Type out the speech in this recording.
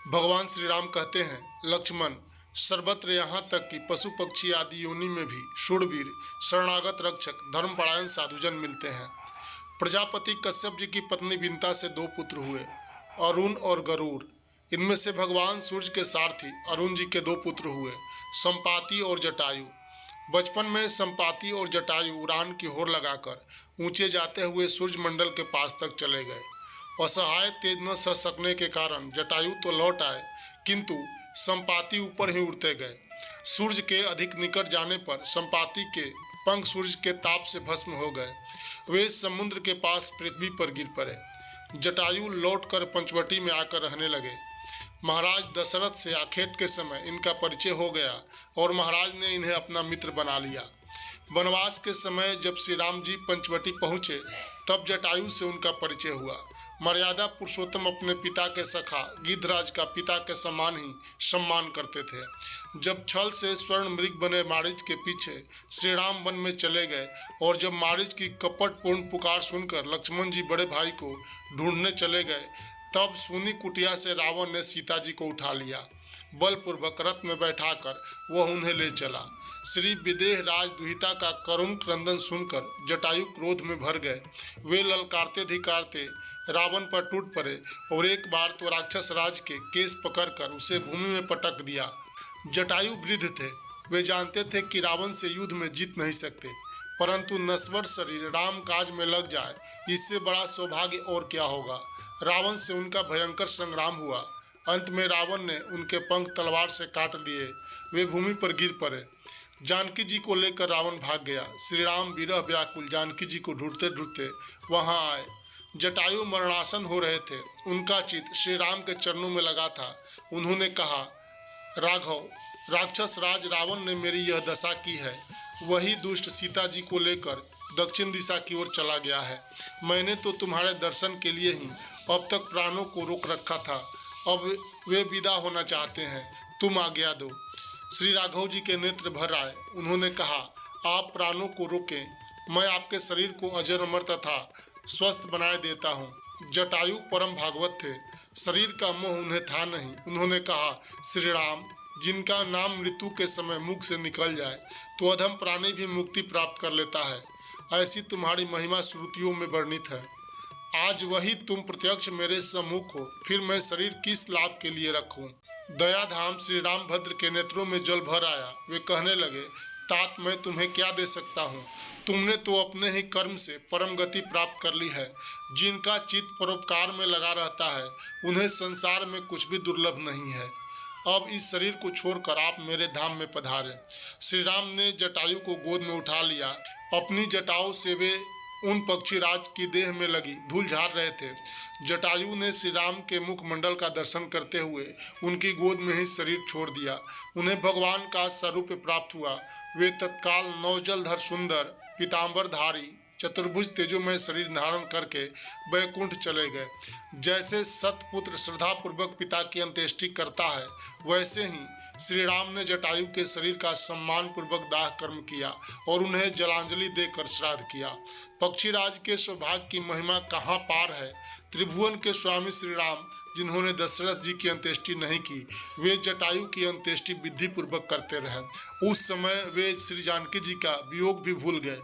भगवान श्री राम कहते हैं, लक्ष्मण, सर्वत्र यहाँ तक कि पशु पक्षी आदि योनि में भी शूरवीर, शरणागत रक्षक, धर्मपरायण साधुजन मिलते हैं। प्रजापति कश्यप जी की पत्नी विंता से 2 पुत्र हुए, अरुण और गरुड़। इनमें से भगवान सूर्य के सारथी अरुण जी के 2 पुत्र हुए, संपाति और जटायु। बचपन में संपाति और जटायु उड़ान की होड़ लगाकर ऊंचे जाते हुए सूर्य मंडल के पास तक चले गए। असहाय तेज न सह सकने के कारण जटायु तो लौट आए, किंतु संपाति ऊपर ही उड़ते गए। सूर्य के अधिक निकट जाने पर संपाति के पंख सूर्य के ताप से भस्म हो गए। वे समुद्र के पास पृथ्वी पर गिर पड़े। जटायु लौटकर पंचवटी में आकर रहने लगे। महाराज दशरथ से आखेट के समय इनका परिचय हो गया और महाराज ने इन्हें अपना मित्र बना लिया। वनवास के समय जब श्री राम जी पंचवटी पहुँचे, तब जटायु से उनका परिचय हुआ। मर्यादा पुरुषोत्तम अपने पिता के सखा गिद्धराज का पिता के समान ही सम्मान करते थे। जब छल से स्वर्ण मृग बने मारीच के पीछे श्री राम वन में चले गए और जब मारीच की कपटपूर्ण पुकार सुनकर लक्ष्मण जी बड़े भाई को ढूंढने चले गए, तब सूनी कुटिया से रावण ने सीता जी को उठा लिया। बलपूर्वक रथ में बैठाकर वह उन्हें ले चला। श्री विदेह राज दुहिता का करुण क्रंदन सुनकर जटायु क्रोध में भर गए। वे ललकारते धिकारते रावण पर टूट पड़े और एक बार तो राक्षस राज के केस पकड़कर उसे भूमि में पटक दिया। जटायु वृद्ध थे, वे जानते थे कि रावण से युद्ध में जीत नहीं सकते, परंतु नश्वर शरीर राम काज में लग जाए, इससे बड़ा सौभाग्य और क्या होगा। रावण से उनका भयंकर संग्राम हुआ। अंत में रावण ने उनके पंख तलवार से काट दिए। वे भूमि पर गिर पड़े। जानकी जी को लेकर रावण भाग गया। श्री राम विरह व्याकुल जानकी जी को ढूंढते ढूंढते वहां आए। जटायु मरणासन हो रहे थे। उनका चित्त श्री राम के चरणों में लगा था। उन्होंने कहा, राघव, राक्षस राज रावण ने मेरी यह दशा की है। वही दुष्ट सीता जी को लेकर दक्षिण दिशा की ओर चला गया है। मैंने तो तुम्हारे दर्शन के लिए ही अब तक प्राणों को रोक रखा था। अब वे विदा होना चाहते हैं, तुम आज्ञा दो। श्री राघव जी के नेत्र भर आए। उन्होंने कहा, आप प्राणों को रोकें, मैं आपके शरीर को अजर अमर तथा स्वस्थ बनाए देता हूँ। जटायु परम भागवत थे, शरीर का मोह उन्हें था नहीं। उन्होंने कहा, श्री राम, जिनका नाम मृत्यु के समय मुख से निकल जाए तो अधम प्राणी भी मुक्ति प्राप्त कर लेता है, ऐसी तुम्हारी महिमा श्रुतियों में वर्णित है। आज वही तुम प्रत्यक्ष मेरे सम्मुख हो, फिर मैं शरीर किस लाभ के लिए रखूं। दयाधाम श्री रामभद्र के नेत्रों में जल भर आया। वे कहने लगे, तात, मैं तुम्हें क्या दे सकता हूँ? तुमने तो अपने ही कर्म से परम गति प्राप्त कर ली है। जिनका चित्त परोपकार में लगा रहता है, उन्हें संसार में कुछ भी दुर्लभ नहीं है। अब इस शरीर को छोड़कर आप मेरे धाम में पधारें। श्री राम ने जटायु को गोद में उठा लिया। अपनी जटाओं से वे उन पक्षीराज की देह में लगी धूल झाड़ रहे थे। जटायु ने श्री राम के मुखमंडल का दर्शन करते हुए उनकी गोद में ही शरीर छोड़ दिया। उन्हें भगवान का स्वरूप प्राप्त हुआ। वे तत्काल नवजलधर सुंदर पीताम्बरधारी चतुर्भुज तेजोमय शरीर धारण करके वैकुंठ चले गए। जैसे सतपुत्र श्रद्धापूर्वक पिता की अंत्येष्टि करता है, वैसे ही श्री राम ने जटायु के शरीर का सम्मान पूर्वक दाह कर्म किया और उन्हें जलांजलि देकर श्राद्ध किया। पक्षीराज के सौभाग्य की महिमा कहाँ पार है। त्रिभुवन के स्वामी श्री राम, जिन्होंने दशरथ जी की अंत्येष्टि नहीं की, वे जटायु की अंत्येष्टि विधि पूर्वक करते रहे। उस समय वे श्री जानकी जी का वियोग भी भूल गए।